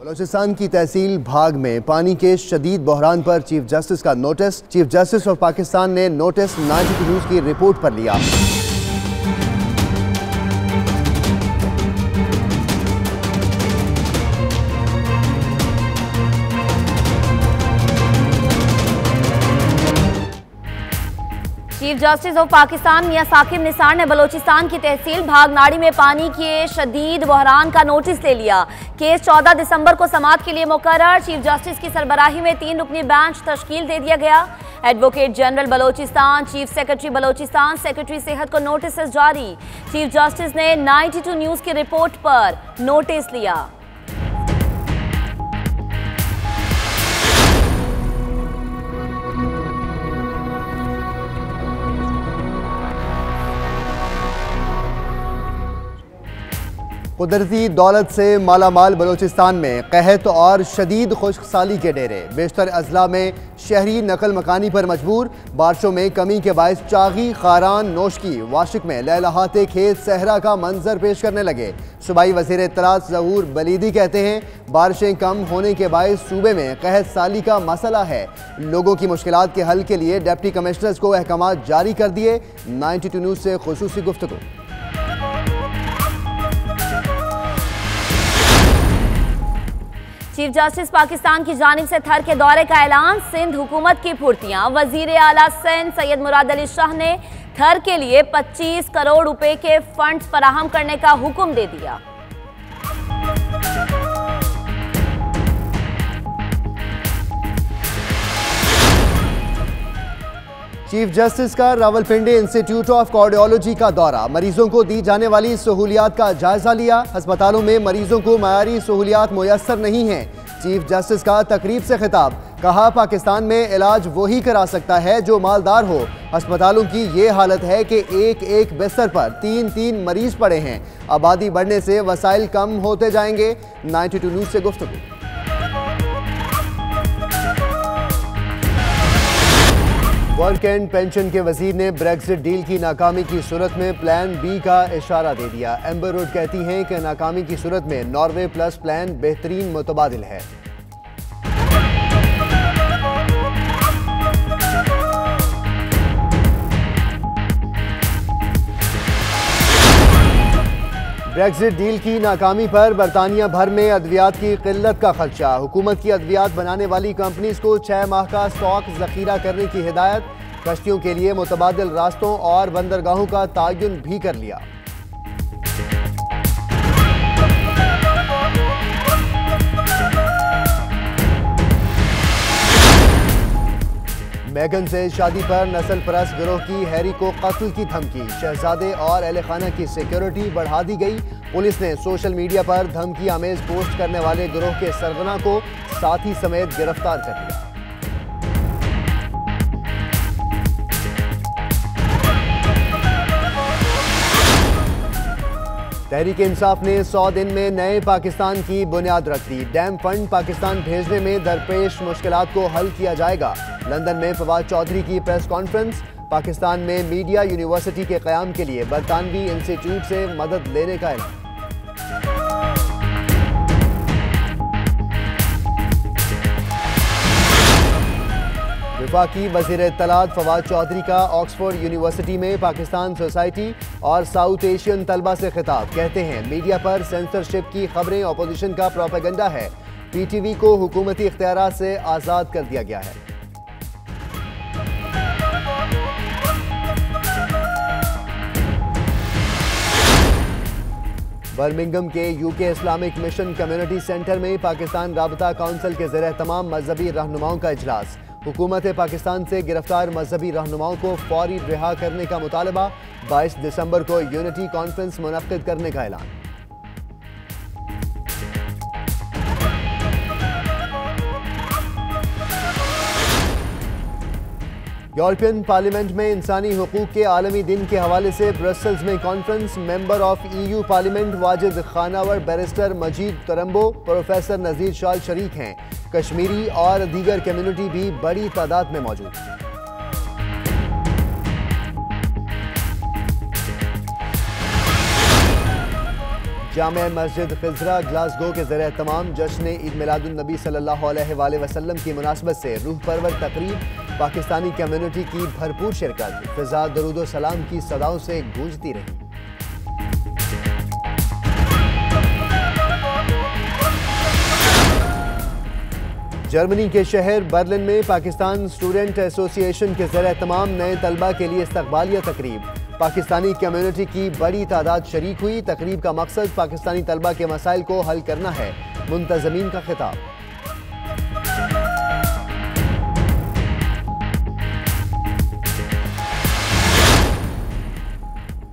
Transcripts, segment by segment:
बलोचिस्तान की तहसील भाग में पानी के शदीद बहरान पर चीफ जस्टिस का notice. Chief justice of Pakistan ने नोटिस 92 न्यूज़ की रिपोर्ट पर लिया। चीफ जस्टिस ऑफ पाकिस्तान मियां साकिब निसार ने बलोचिस्तान की तहसील भागनाड़ी में पानी के शदीद बहरान का नोटिस ले लिया। केस 14 दिसंबर को समाअत के लिए मुकर्रर। चीफ जस्टिस की सरबराही में 3 रुकनी बेंच तश्कील दे दिया गया। Advocate general Balochistan, chief secretary Balochistan, secretary सेहत को नोटिस जारी। चीफ जस्टिस ने 92 न्यूज़ की रिपोर्ट पर नोटिस लिया। कुदरती दौलत से मालामाल बलोचिस्तान में कहत और शदीद खुश्कसाली के डेरे। बेशतर अजला में शहरी नकल मकानी पर मजबूर। बारिशों में कमी के बायस चागी, खारान, नोशकी, वाशिक में लहलहाते खेत सहरा का मंजर पेश करने लगे। सूबाई वज़ीर इत्तलात ज़हूर बलीदी कहते हैं बारिशें कम होने के बायस सूबे में कहत साली का मसला है। लोगों की मुश्किलात के हल के लिए डिप्टी कमिश्नर्स को अहकाम जारी कर दिए। 92 न्यूज़ से खुसूसी गुफ्तगू। चीफ जस्टिस पाकिस्तान की जानिब से थर के दौरे का ऐलान। सिंध हुकूमत की फुर्तियां। वजीर आला सिंध सैयद मुराद अली शाह ने थर के लिए 25 करोड़ रुपए के फंड्स फराहम करने का हुक्म दे दिया। चीफ जस्टिस का रावलपिंडी इंस्टीट्यूट ऑफ कार्डियोलॉजी का दौरा। मरीजों को दी जाने वाली सहूलियात का जायजा लिया। अस्पतालों में मरीजों को मयारी सहूलियात मुयस्सर नहीं हैं। चीफ जस्टिस का तकरीब से खिताब। कहा पाकिस्तान में इलाज वही करा सकता है जो मालदार हो। अस्पतालों की ये हालत है कि एक एक बिस्तर पर 3-3 मरीज पड़े हैं। आबादी बढ़ने से वसाइल कम होते जाएंगे। 92 न्यूज़ से गुफ्तगू। वर्क एंड पेंशन के वजीर ने ब्रेक्जिट डील की नाकामी की सूरत में प्लान बी का इशारा दे दिया। एम्बर रोड कहती हैं कि नाकामी की सूरत में नॉर्वे प्लस प्लान बेहतरीन मुतबादिल है। ब्रेक्जिट डील की नाकामी पर बरतानिया भर में अद्वियात की किल्लत का खदशा। हुकूमत की अद्वियात बनाने वाली कंपनीज को 6 माह का स्टॉक जखीरा करने की हिदायत। कश्तियों के लिए मुतबादिल रास्तों और बंदरगाहों का तयन भी कर लिया। मेगन से शादी पर नस्ल परस्त गिरोह की हैरी को कत्ल की धमकी। शहजादे और अहले खाना की सिक्योरिटी बढ़ा दी गई। पुलिस ने सोशल मीडिया पर धमकी आमेज पोस्ट करने वाले गिरोह के सरगना को साथी समेत गिरफ्तार कर लिया। तहरीक इंसाफ ने 100 दिन में नए पाकिस्तान की बुनियाद रख दी। डैम फंड पाकिस्तान भेजने में दरपेश मुश्किलात को हल किया जाएगा। लंदन में फवाद चौधरी की प्रेस कॉन्फ्रेंस। पाकिस्तान में मीडिया यूनिवर्सिटी के क़याम के लिए बरतानवी इंस्टीट्यूट से मदद लेने का ऐलान। वफाकी वज़ीर इत्तलात फवाद चौधरी का ऑक्सफोर्ड यूनिवर्सिटी में पाकिस्तान सोसाइटी और साउथ एशियन तलबा से खिताब। कहते हैं मीडिया पर सेंसरशिप की खबरें अपोजिशन का प्रोपेगेंडा है। पीटीवी को हुकूमती इख्तियारात से आज़ाद कर दिया गया है। बर्मिंघम के UK Islamic mission community centre में पाकिस्तान राबता काउंसिल के ज़रिए तमाम मजहबी रहनुमाओं का इजलास। हुकूमत पाकिस्तान से गिरफ्तार मजहबी रहनुमाओं को फौरी रिहा करने का मुतालबा। 22 दिसंबर को यूनिटी कॉन्फ्रेंस मुनक्किद करने का ऐलान। यूरोपियन पार्लियामेंट में इंसानी हुकूक के आलमी दिन के हवाले से ब्रसल्स में conference. Member of EU parliament Wajid खानावर, बैरिस्टर मजीद तरम्बो, प्रोफेसर नज़ीर शाल शरीक हैं। कश्मीरी और दीगर कम्युनिटी भी बड़ी तादाद में मौजूद। जामे मस्जिद खिज़रा ग्लासगो के ज़रिए तमाम जश्न ईद मिलादुन नबी सल्लल्लाहु अलैहि वसल्लम की मुनासबत से रूह परवर तकरीब, पाकिस्तानी कम्युनिटी की भरपूर शिरकत, फिजा दरूद व सलाम की सदाओं से गूंजती रही। जर्मनी के शहर बर्लिन में पाकिस्तान स्टूडेंट एसोसिएशन के ज़रिए तमाम नए तलबा के लिए इस्तकबालिया तकरीब, पाकिस्तानी कम्युनिटी की बड़ी तादाद शरीक हुई। तकरीब का मकसद पाकिस्तानी तलबा के मसाइल को हल करना है, मुंतज़मीन का खिताब।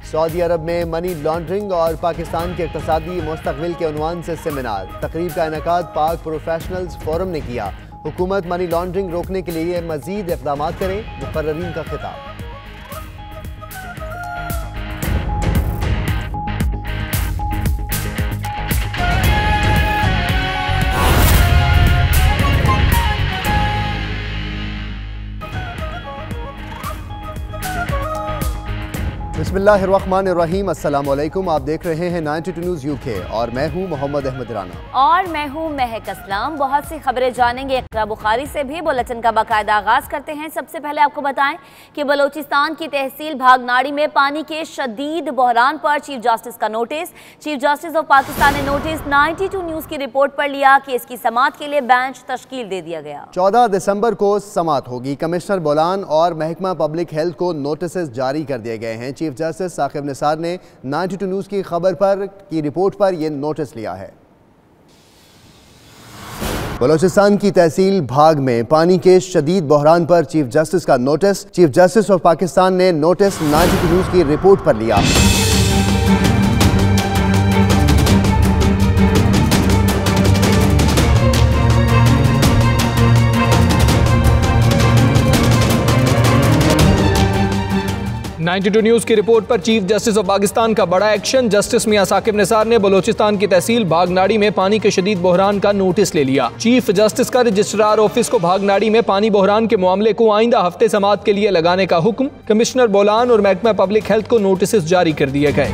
सऊदी अरब में मनी लॉन्ड्रिंग और पाकिस्तान के इक़्तिसादी मुस्तक़बिल के उन्वान से सेमिनार, तकरीब का इनेकाद पाक प्रोफेशनल्स फोरम ने किया। हुकूमत मनी लॉन्ड्रिंग रोकने के लिए मज़ीद इक़दाम करे, मुक़र्ररीन का खिताब। बिस्मिल्लाहिर्रहमानिर्रहीम, अस्सलाम वालेकुम। आप देख रहे हैं 92 न्यूज़ यूके और मैं हूं मोहम्मद अहमद राना और मैं हूं महक असलम। बहुत सी खबरें जानेंगे इक़रा बुखारी से भी। बुलेटिन का बाकायदा आगाज करते हैं। सबसे पहले आपको बताएं कि बलोचिस्तान की तहसील भागनाड़ी में पानी के शदीद बहरान पर चीफ जस्टिस का notice. Chief justice of Pakistan ने नोटिस 92 न्यूज़ की रिपोर्ट पर लिया कि इसकी समाअत के लिए बेंच तश्कील दे दिया गया। 14 दिसंबर को समाअत होगी। कमिश्नर बोलान और महकमा पब्लिक हेल्थ को नोटिस जारी कर दिए गए हैं। चीफ जस्टिस साकिब निसार ने 92 न्यूज़ की खबर की रिपोर्ट पर यह नोटिस लिया है। बलोचिस्तान की तहसील भाग में पानी के शदीद बहरान पर चीफ जस्टिस का notice. Chief justice of Pakistan ने नोटिस 92 न्यूज़ की रिपोर्ट पर लिया। .92 न्यूज़ की रिपोर्ट पर चीफ जस्टिस ऑफ पाकिस्तान का बड़ा एक्शन। जस्टिस मियां साकिब निसार ने बलोचिस्तान की तहसील भागनाड़ी में पानी के शदीद बहरान का नोटिस ले लिया। चीफ जस्टिस का रजिस्ट्रार ऑफिस को भागनाड़ी में पानी बहरान के मामले को आइंदा हफ्ते समाअत के लिए लगाने का हुक्म। कमिश्नर बोलान और महकमा पब्लिक हेल्थ को नोटिस जारी कर दिए गए।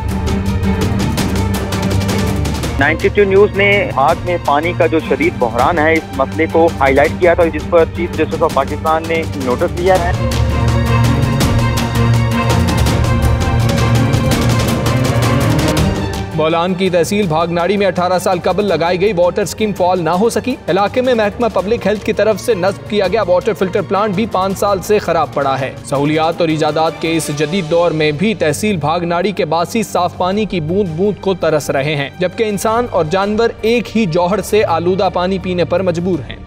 92 न्यूज़ ने भाग में पानी का जो शदीद बहरान है इस मसले को हाईलाइट किया था, जिस पर चीफ जस्टिस ऑफ पाकिस्तान ने नोटिस लिया है। बोलान की तहसील भागनाड़ी में 18 साल कबल लगाई गई वाटर स्कीम फॉल ना हो सकी। इलाके में महकमा पब्लिक हेल्थ की तरफ से नस्ब किया गया वाटर फिल्टर प्लांट भी 5 साल से खराब पड़ा है। सहूलियात और इजादात के इस जदीद दौर में भी तहसील भागनाड़ी के बासी साफ पानी की बूंद बूंद को तरस रहे हैं, जबकि इंसान और जानवर एक ही जौहर से आलूदा पानी पीने पर मजबूर हैं।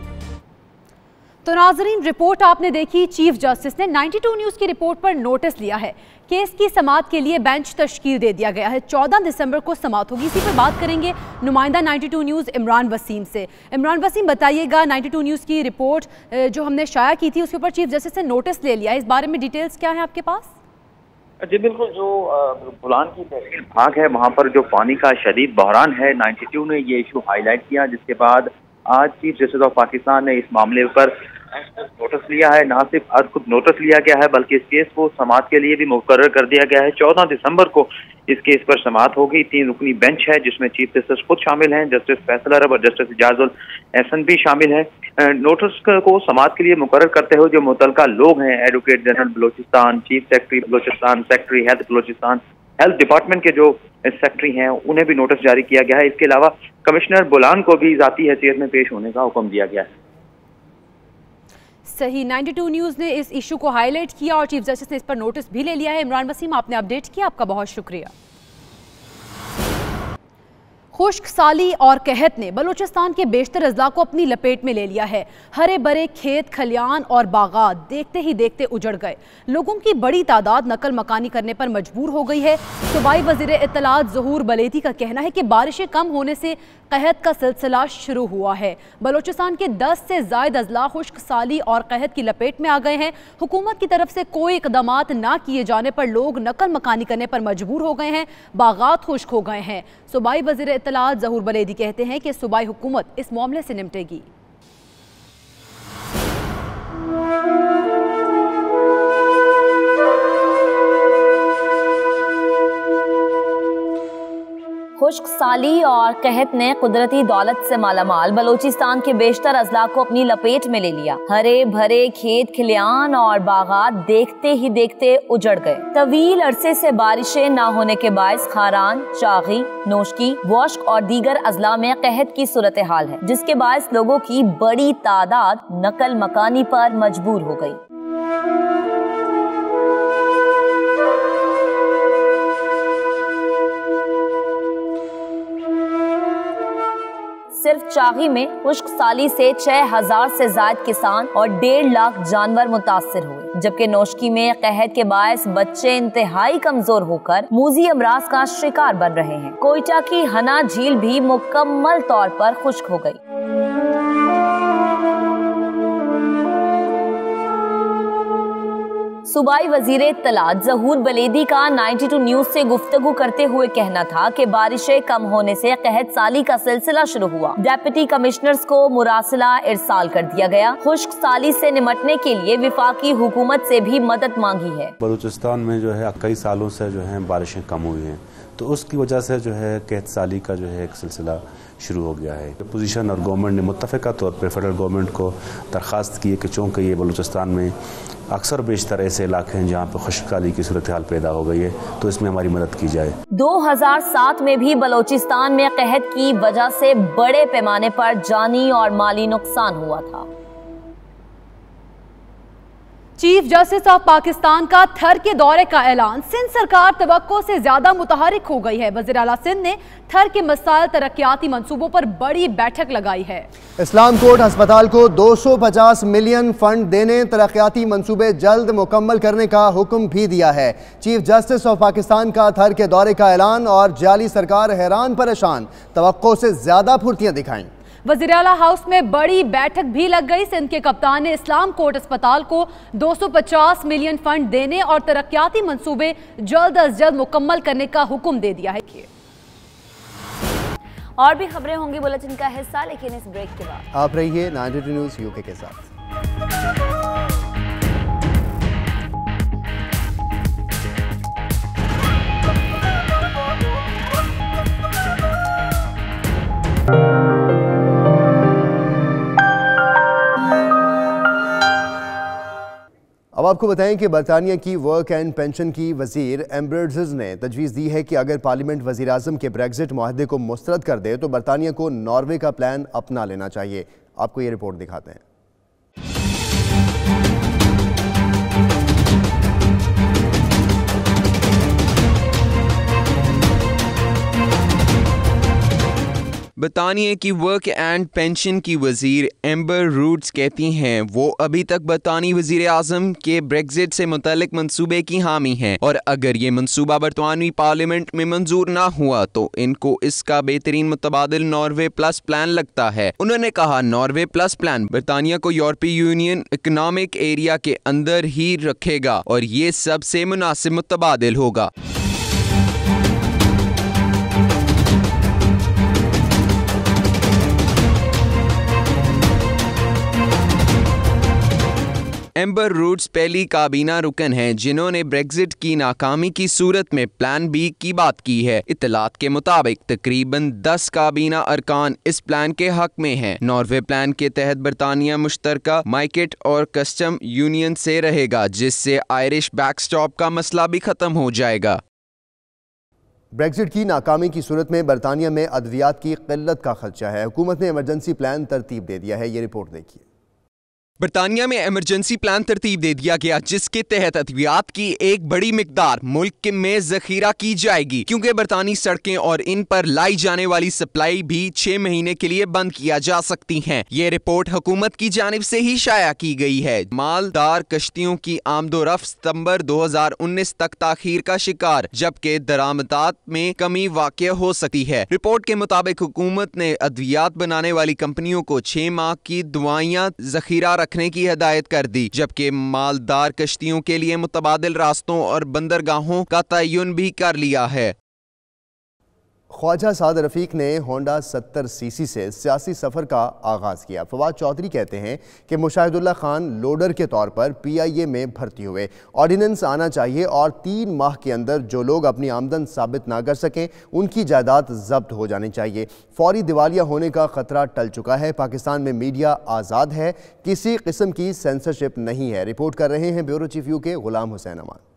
तो नाजरीन, रिपोर्ट आपने देखी। चीफ जस्टिस ने 92 न्यूज़ की रिपोर्ट पर नोटिस लिया है। केस की समाअत के लिए बेंच तश्कील दे दिया गया है। 14 दिसंबर को समाअत होगी। इसी पर बात करेंगे नुमाइंदा 92 न्यूज़ इमरान वसीम से। इमरान वसीम, बताइएगा 92 न्यूज़ की रिपोर्ट जो हमने शाया की थी उसके ऊपर चीफ जस्टिस ने नोटिस ले लिया है, इस बारे में डिटेल्स क्या है आपके पास? जी बिल्कुल, जो बोलान की तहसील भाग है वहाँ पर जो पानी का शदीद बहरान है, 92 ने ये इशू हाईलाइट किया, जिसके बाद आज चीफ जस्टिस ऑफ पाकिस्तान ने इस मामले पर नोटिस लिया है। ना सिर्फ आज खुद नोटिस लिया गया है बल्कि इस केस को समाअत के लिए भी मुकर्रर कर दिया गया है। 14 दिसंबर को इस केस पर समाअत होगी। 3 रुकनी बेंच है जिसमें चीफ जस्टिस खुद शामिल हैं, जस्टिस फैसल अरब और जस्टिस इजाजुल एहसन भी शामिल हैं। नोटिस को समाअत के लिए मुकर्रर करते हुए जो मुतलका लोग हैं, advocate general Balochistan, chief secretary Balochistan, secretary health Balochistan, health department के जो सेक्रेटरी हैं, उन्हें भी नोटिस जारी किया गया है। इसके अलावा कमिश्नर बोलान को भी ज़ाती हैसियत में पेश होने का हुक्म दिया गया है। सही, 92 न्यूज़ ने इस इशू को हाईलाइट किया और चीफ जस्टिस ने इस पर नोटिस भी ले लिया है। इमरान वसीम, आपने अपडेट किया, आपका बहुत शुक्रिया। खुश्क साली और कहत ने बलूचिस्तान के बेशतर अजला को अपनी लपेट में ले लिया है। हरे भरे खेत खलियान और बागात देखते ही देखते उजड़ गए। लोगों की बड़ी तादाद नकल मकानी करने पर मजबूर हो गई है। सूबाई वज़ीर इत्तलात ज़हूर बलेदी का कहना है कि बारिशें कम होने से कहत का सिलसिला शुरू हुआ है। बलूचिस्तान के 10 से ज़ायद अजला खुश्क साली और कहत की लपेट में आ गए हैं। हुकूमत की तरफ से कोई इकदामात ना किए जाने पर लोग नकल मकानी करने पर मजबूर हो गए हैं, बागात खुश्क हो गए हैं। सूबाई वज़ीर इत्तलात ज़हूर बलेदी कहते हैं कि सूबाई हुकूमत इस मामले से निपटेगी। खुश्क साली और कहत ने कुदरती दौलत से मालामाल बलोचिस्तान के बेशतर अजला को अपनी लपेट में ले लिया। हरे भरे खेत खलियान और बागात देखते ही देखते उजड़ गए। तवील अरसे से बारिशें न होने के बायस खारान, चागी, नोशकी, वॉश्क और दीगर अजला में कहत की सूरत हाल है, जिसके बायस लोगों की बड़ी तादाद नकल मकानी पर मजबूर हो गई। सिर्फ चागी में खुश्क साली से 6000 से ज्यादा किसान और 1.5 लाख जानवर मुतासिर हुए, जबकि नोशकी में कहत के बायस बच्चे इंतहाई कमजोर होकर मूजी अमराज का शिकार बन रहे हैं। कोयटा की हना झील भी मुकम्मल तौर पर खुश्क हो गई। सूबाई वजीर इत्तलात ज़हूर बलेदी का 92 न्यूज से गुफ्तगू करते हुए कहना था कि बारिशें कम होने से कहत साली का सिलसिला शुरू हुआ। डेप्यूटी कमिश्नर्स को मुरासिला इरसाल कर दिया गया। खुश्क साली से निमटने के लिए विफाकी हुकूमत से भी मदद मांगी है। बलूचिस्तान में जो है कई सालों से जो है बारिशें कम हुई हैं, तो उसकी वजह से जो है कहत साली का जो है एक सिलसिला शुरू हो गया है। पोजीशन और गवर्नमेंट ने मुत्तफ़िका तौर पर फेडरल गवर्नमेंट को दरख्वास्त की है कि चूँकि ये बलूचिस्तान में अक्सर बेशतर ऐसे इलाके हैं जहाँ पर खुश्क साली की सूरत हाल पैदा हो गई है, तो इसमें हमारी मदद की जाए। 2007 में भी बलोचिस्तान में कहत की वजह से बड़े पैमाने पर जानी और माली नुकसान हुआ था। चीफ जस्टिस ऑफ पाकिस्तान का थर के दौरे का ऐलान। सिंध सरकार तवक्को से ज्यादा मुतहरिक हो गई है। वज़ीर आला सिंध ने थर के मसाइल तरक्याती मंसूबों पर बड़ी बैठक लगाई है। इस्लाम कोर्ट अस्पताल को 250 मिलियन फंड देने, तरक्याती मंसूबे जल्द मुकम्मल करने का हुक्म भी दिया है। चीफ जस्टिस ऑफ पाकिस्तान का थर के दौरे का ऐलान और जाली सरकार हैरान परेशान, तवक्को से ज्यादा फुर्तियां दिखाई। वज़ीर आला हाउस में बड़ी बैठक भी लग गई। सिंध के कप्तान ने इस्लाम कोर्ट अस्पताल को 250 मिलियन फंड देने और तरक्याती मंसूबे जल्द अज जल्द मुकम्मल करने का हुक्म दे दिया है। और भी खबरें होंगी बुलेटिन का हिस्सा, लेकिन इस ब्रेक के बाद आप रहिए 92 न्यूज़ यूके के साथ। अब आपको बताएं कि बरतानिया की वर्क एंड पेंशन की वजीर एम्ब्रोड्स ने तजवीज़ दी है कि अगर पार्लियामेंट वज़ीर आज़म के ब्रेक्जिट मुआहदे को मुस्तरद कर दे तो बरतानिया को नॉर्वे का प्लान अपना लेना चाहिए। आपको ये रिपोर्ट दिखाते हैं। बरतानिया की वर्क एंड पेंशन की वजीर एम्बर रूड्स कहती हैं वो अभी तक बरतानी वजीर आज़म के ब्रेक्जिट से मुतल्लिक मंसूबे की हामी हैं और अगर ये मंसूबा बरतानवी पार्लियामेंट में मंजूर ना हुआ तो इनको इसका बेहतरीन मुतबादिल नॉर्वे प्लस प्लान लगता है। उन्होंने कहा नॉर्वे प्लस प्लान बरतानिया को यूरोपीय यूनियन इकोनॉमिक एरिया के अंदर ही रखेगा और ये सबसे मुनासिब मुतबादिल होगा। एम्बर रूड्स पहली काबीना रुकन हैं जिन्होंने ब्रेक्जिट की नाकामी की सूरत में प्लान बी की बात की है। इत्तलात के मुताबिक तकरीबन 10 काबीना अरकान इस प्लान के हक में हैं। नॉर्वे प्लान के तहत बरतानिया मुश्तरका मार्केट और कस्टम यूनियन से रहेगा, जिससे आयरिश बैकस्टॉप का मसला भी खत्म हो जाएगा। ब्रेक्जिट की नाकामी की सूरत में बरतानिया में अद्वियात की किल्लत का खदशा है। हुकूमत ने इमरजेंसी प्लान तरतीब दे दिया है। ये रिपोर्ट देखिए। बरतानिया में इमरजेंसी प्लान तरतीब दे दिया गया जिसके तहत अद्वियात की एक बड़ी मिकदार मुल्क में जखीरा की जाएगी, क्योंकि बरतानी सड़कें और इन पर लाई जाने वाली सप्लाई भी 6 महीने के लिए बंद किया जा सकती हैं। ये रिपोर्ट हुकूमत की जानिब से ही शाया की गई है। मालदार कश्तियों की आमदोरफ्त सितंबर 2019 तक ताखीर का शिकार, जबकि दरामदात में कमी वाक़ हो सकती है। रिपोर्ट के मुताबिक हुकूमत ने अद्वियात बनाने वाली कंपनियों को 6 माह की दवाइयाँ जखीरा रखने की हिदायत कर दी, जबकि मालदार कश्तियों के लिए मुतबादिल रास्तों और बंदरगाहों का तयन भी कर लिया है। ख्वाजा साद रफ़ीक ने होंडा 70 सीसी से सियासी सफ़र का आगाज़ किया। फवाद चौधरी कहते हैं कि मुशाहिदुल्लाह खान लोडर के तौर पर PIA में भर्ती हुए। ऑर्डिनेंस आना चाहिए और 3 माह के अंदर जो लोग अपनी आमदन साबित ना कर सकें उनकी जायदाद जब्त हो जानी चाहिए। फौरी दिवालिया होने का खतरा टल चुका है। पाकिस्तान में मीडिया आज़ाद है, किसी किस्म की सेंसरशिप नहीं है। रिपोर्ट कर रहे हैं bureau chief UK Ghulam Hussain अमान।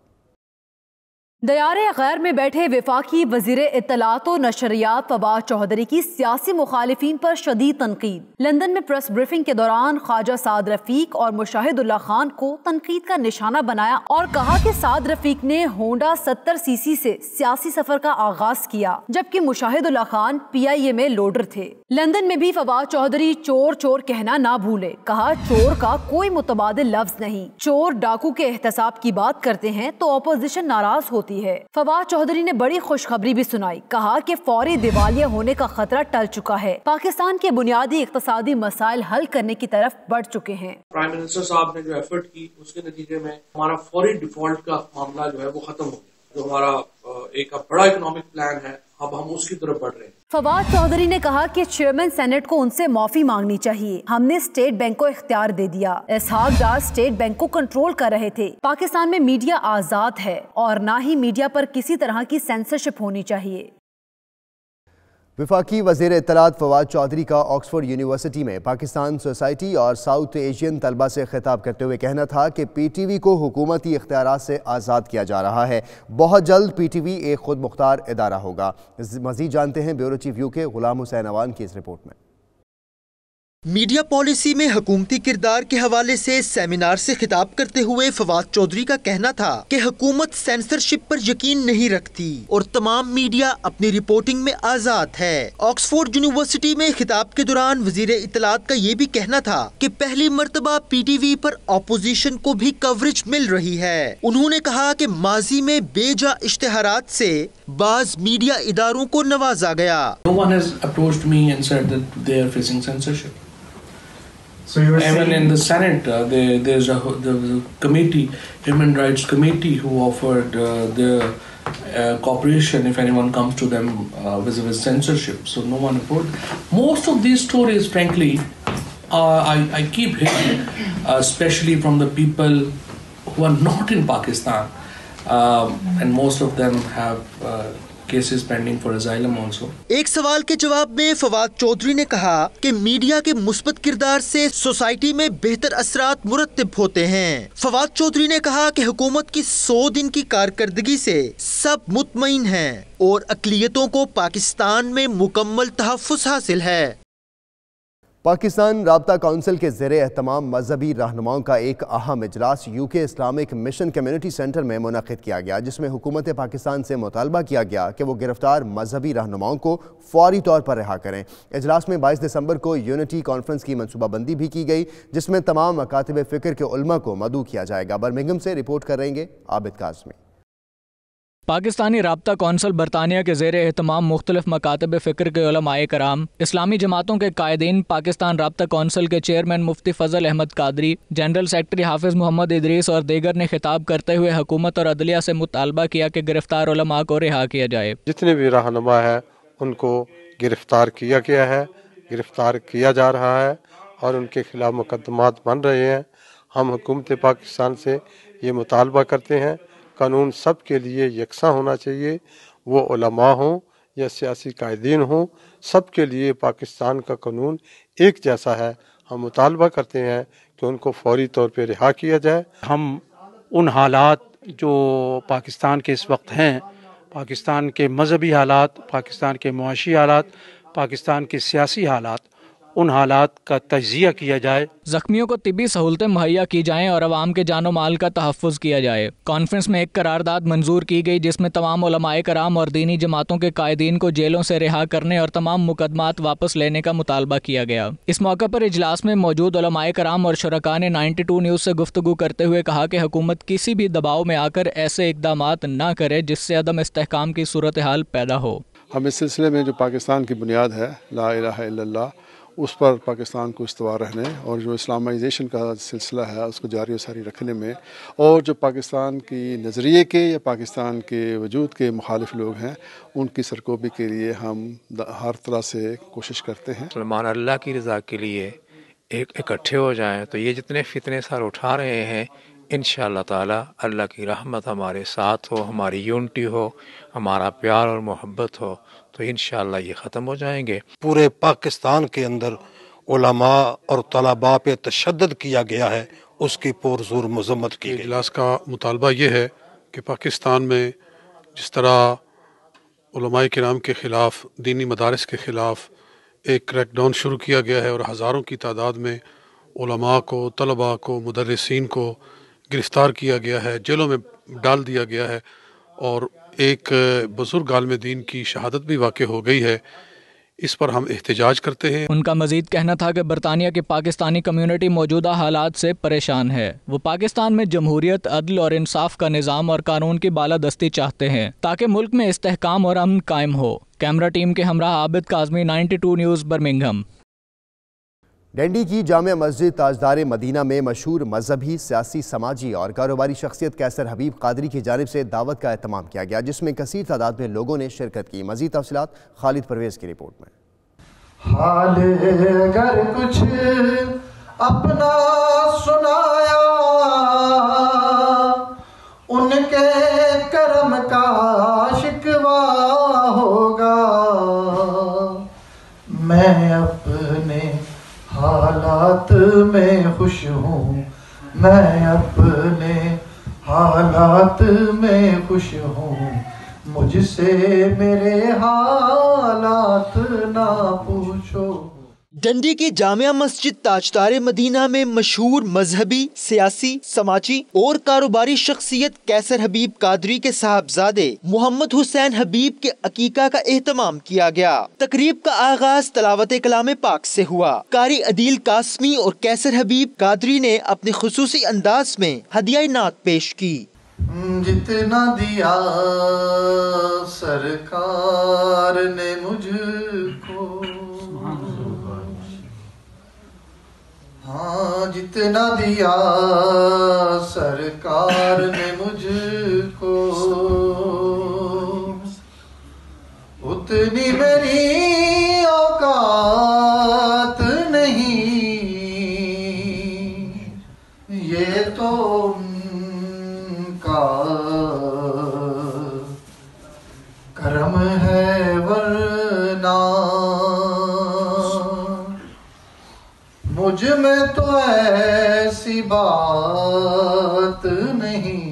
दयारे गैर में बैठे वफाकी वजीर इत्तलात और नशरियात फवाद चौधरी की सियासी मुखालिफिन पर शदीद तनकीद। लंदन में प्रेस ब्रीफिंग के दौरान ख्वाजा साद रफीक और मुशाहिदुल्लाह खान को तनकीद का निशाना बनाया और कहा कि साद रफीक ने होंडा 70 सीसी से सियासी सफर का आगाज किया, जबकि मुशाहिदुल्लाह खान PIA में लोडर थे। लंदन में भी फवाद चौधरी चोर चोर कहना ना भूले। कहा चोर का कोई मुतबादिल लफ्ज नहीं, चोर डाकू के एहतसाब की बात करते हैं तो अपोजिशन नाराज होती है। फवाद चौधरी ने बड़ी खुशखबरी भी सुनाई। कहा कि फौरी दिवालिया होने का खतरा टल चुका है। पाकिस्तान के बुनियादी इक्तिसादी मसाइल हल करने की तरफ बढ़ चुके हैं। प्राइम मिनिस्टर साहब ने जो एफर्ट की उसके नतीजे में हमारा फौरी डिफॉल्ट का मामला जो है वो खत्म हो गया। जो हमारा एक बड़ा इकोनॉमिक प्लान है, अब हम उसकी तरफ बढ़ रहे हैं। फवाद चौधरी ने कहा कि चेयरमैन सेनेट को उनसे माफी मांगनी चाहिए। हमने स्टेट बैंक को इख्तियार दे दिया। इसहाक डार स्टेट बैंक को कंट्रोल कर रहे थे। पाकिस्तान में मीडिया आजाद है और ना ही मीडिया पर किसी तरह की सेंसरशिप होनी चाहिए। वफाकी वज़ीर इत्तलात फवाद चौधरी का ऑक्सफोर्ड यूनिवर्सिटी में पाकिस्तान सोसाइटी और साउथ एशियन तलबा से खिताब करते हुए कहना था कि PTV को हुकूमती इख्तियारात से आज़ाद किया जा रहा है। बहुत जल्द PTV एक खुद मुख्तार इदारा होगा। मज़ीद जानते हैं bureau chief UK Ghulam Hussain Awan की इस रिपोर्ट में। मीडिया पॉलिसी में हुकूमती किरदार के हवाले से सेमिनार से खिताब करते हुए फवाद चौधरी का कहना था कि हुकूमत सेंसरशिप पर यकीन नहीं रखती और तमाम मीडिया अपनी रिपोर्टिंग में आजाद है। ऑक्सफोर्ड यूनिवर्सिटी में खिताब के दौरान वजीर इत्तलात का ये भी कहना था कि पहली मर्तबा PTV पर अपोजिशन को भी कवरेज मिल रही है। उन्होंने कहा कि माजी में बेजा इश्तिहारात से बाज मीडिया इदारों को नवाजा गया। No one has approached me and said that they are facing censorship. So you were even in the Senate, there's a committee, Human Rights Committee, who offered their cooperation if anyone comes to them with censorship. So no one approached. Most of these stories, frankly, I keep hearing, especially from the people who are not in Pakistan, and most of them have cases pending for asylum also. एक सवाल के जवाब में फवाद चौधरी ने कहा कि media के मुस्बत किरदार से सोसाइटी में बेहतर असरात मुरत्तिब होते हैं। फवाद चौधरी ने कहा कि हुकूमत की 100 दिन की कारकर्दगी से सब मुतमईन हैं और अक़लियतों को पाकिस्तान में मुकम्मल तहफ़्फ़ुज़ हासिल है। पाकिस्तान राब्ता काउंसिल के ज़ेरे एहतमाम मजहबी रहनुमाओं का एक अहम इजलास UK Islamic mission community centre में मुनक़िद किया गया, जिसमें हुकूमत पाकिस्तान से मुतालबा किया गया कि वो गिरफ्तार मजहबी रहनुमाओं को फौरी तौर पर रिहा करें। इजलास में 22 दिसंबर को यूनिटी कॉन्फ्रेंस की मनसूबाबंदी भी की गई, जिसमें तमाम मकातिब फ़िक्र के उलमा को मदऊ किया जाएगा। बर्मिंघम से रिपोर्ट कर रहेंगे आबिद काज़मी। पाकिस्तानी राब्ता कौंसल बरतानिया के ज़ेरे एहतमाम मुख्तलिफ मकातब फ़िक्र के उलमाए कराम, इस्लामी जमातों के कायदीन, पाकिस्तान राब्ता कौंसल के चेयरमैन मुफ्ती फ़ज़ल अहमद कादरी, जनरल सेक्रेटरी हाफिज़ मोहम्मद इदरीस और दीगर ने खिताब करते हुए हुकूमत और अदलिया से मुतालबा किया कि गिरफ्तार उलमा को रिहा किया जाए। जितने भी रहनुमा है उनको गिरफ्तार किया गया है, गिरफ्तार किया जा रहा है और उनके खिलाफ मुकदमात बन रहे हैं। हम हुकूमत पाकिस्तान से ये मुतालबा करते हैं कानून सब के लिए यकसा होना चाहिए, वो उलमा हों या सियासी कायदीन हों, सब के लिए पाकिस्तान का कानून एक जैसा है। हम मुतालबा करते हैं कि उनको फौरी तौर पे रिहा किया जाए। हम उन हालात जो पाकिस्तान के इस वक्त हैं, पाकिस्तान के मजहबी हालात, पाकिस्तान के मुआशी हालात, पाकिस्तान के सियासी हालात, उन हालात का तजिया किया जाए। जख्मियों को तिब्बी सहूलतें मुहैया की जाएं और अवाम के जानो माल का तहफ़्फ़ुज़ किया जाए। कॉन्फ्रेंस में एक करारदाद मंजूर की गई, जिसमें तमाम उलमाए कराम और दीनी जमातों के कायदीन को जेलों से रिहा करने और तमाम मुकदमात वापस लेने का मुतालबा किया गया। इस मौके पर इजलास में मौजूद उलमाए कराम और शुरका ने 92 न्यूज़ से गुफ्तगू करते हुए कहा कि हुकूमत किसी भी दबाव में आकर ऐसे इक़दामात न करे जिससे अदम इस्तेहकाम की सूरत हाल पैदा हो। हम इस सिलसिले में जो पाकिस्तान की बुनियाद है ला इलाहा इल्लल्लाह, उस पर पाकिस्तान को इस्तवार रहने और जो इस्लामाइजेशन का सिलसिला है उसको जारी व सारी रखने में, और जो पाकिस्तान की नज़रिए के या पाकिस्तान के वजूद के मुखालिफ लोग हैं उनकी सरकोबी के लिए हम हर तरह से कोशिश करते हैं। मुसलमान अल्लाह की रज़ा के लिए इकट्ठे हो जाएं तो ये जितने फितने सर उठा रहे हैं इंशाअल्लाह ताला अल्लाह की रहमत हमारे साथ हो, हमारी यूनिटी हो, हमारा प्यार और मोहब्बत हो तो इंशाअल्लाह ये ख़त्म हो जाएंगे। पूरे पाकिस्तान के अंदर उलमा और तलबा पे तशद्दुद किया गया है, उसकी पुरज़ोर मज़म्मत की गई। इजलास का मुतालबा ये है कि पाकिस्तान में जिस तरह उलमाए किराम के ख़िलाफ़, दीनी मदारिस के ख़िलाफ़ एक क्रैकडाउन शुरू किया गया है और हज़ारों की तादाद में उलमा को, तलबा को, मुदर्रिसीन को गिरफ़्तार किया गया है, जेलों में डाल दिया गया है और एक बुज़ुर्ग आलिम दीन की शहादत भी वाक़ हो गई है। इस पर हम एहतजाज करते हैं। उनका मजीद कहना था कि बरतानिया की पाकिस्तानी कम्युनिटी मौजूदा हालात से परेशान है। वो पाकिस्तान में जमहूरियत, अदल और इंसाफ का निज़ाम और कानून की बालादस्ती चाहते हैं ताकि मुल्क में इस्तेहकाम और अमन कायम हो। कैमरा टीम के हमरा आबिद काज़मी, 92 न्यूज़, बर्मिंघम। डंडी की जामिया मस्जिद ताजदार मदीना में मशहूर मजहबी, सियासी, समाजी और कारोबारी शख्सियत कैसर हबीब कादरी की जानिब से दावत का एहतमाम किया गया, जिसमें कसीर तादाद में लोगों ने शिरकत की। मज़ीद तफसीलात खालिद परवेज़ की रिपोर्ट में। हाल अगर कुछ अपना सुनाया उनके करम का शिकवा होगा, मैं अपने हालात में खुश हूँ, मैं अपने हालात में खुश हूँ, मुझसे मेरे हालात ना पूछो। डंडी की जामिया मस्जिद ताजदार मदीना में मशहूर मजहबी, सियासी, समाजी और कारोबारी शख्सियत कैसर हबीब कादरी के साहबजादे मोहम्मद हुसैन हबीब के अकीका का एहतमाम किया गया। तकरीब का आगाज तलावत कलाम पाक से हुआ। कारी अदील कासमी और कैसर हबीब कादरी ने अपने खुसूसी अंदाज में हदिया नात पेश की। जितना दिया सरकार ने मुझको, हाँ जितना दिया सरकार ने मुझको, उतनी मेरी औकात नहीं, ये तो उनका करम है वरना मुझ में तो ऐसी बात नहीं।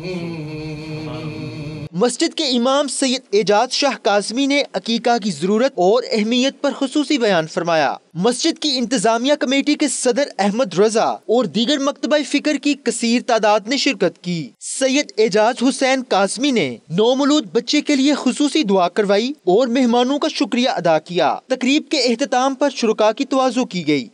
मस्जिद के इमाम सैयद एजाज शाह काज़मी ने अकीका की जरूरत और अहमियत पर खुसूसी बयान फरमाया। मस्जिद की इंतजामिया कमेटी के सदर अहमद रजा और दीगर मकतबा फिक्र की कसीर तादाद ने शिरकत की। सैयद एजाज हुसैन काज़मी ने नौमौलूद बच्चे के लिए खुसूसी दुआ करवाई और मेहमानों का शुक्रिया अदा किया। तकरीब के एहतताम पर शुरका की तवाज़ु की गई।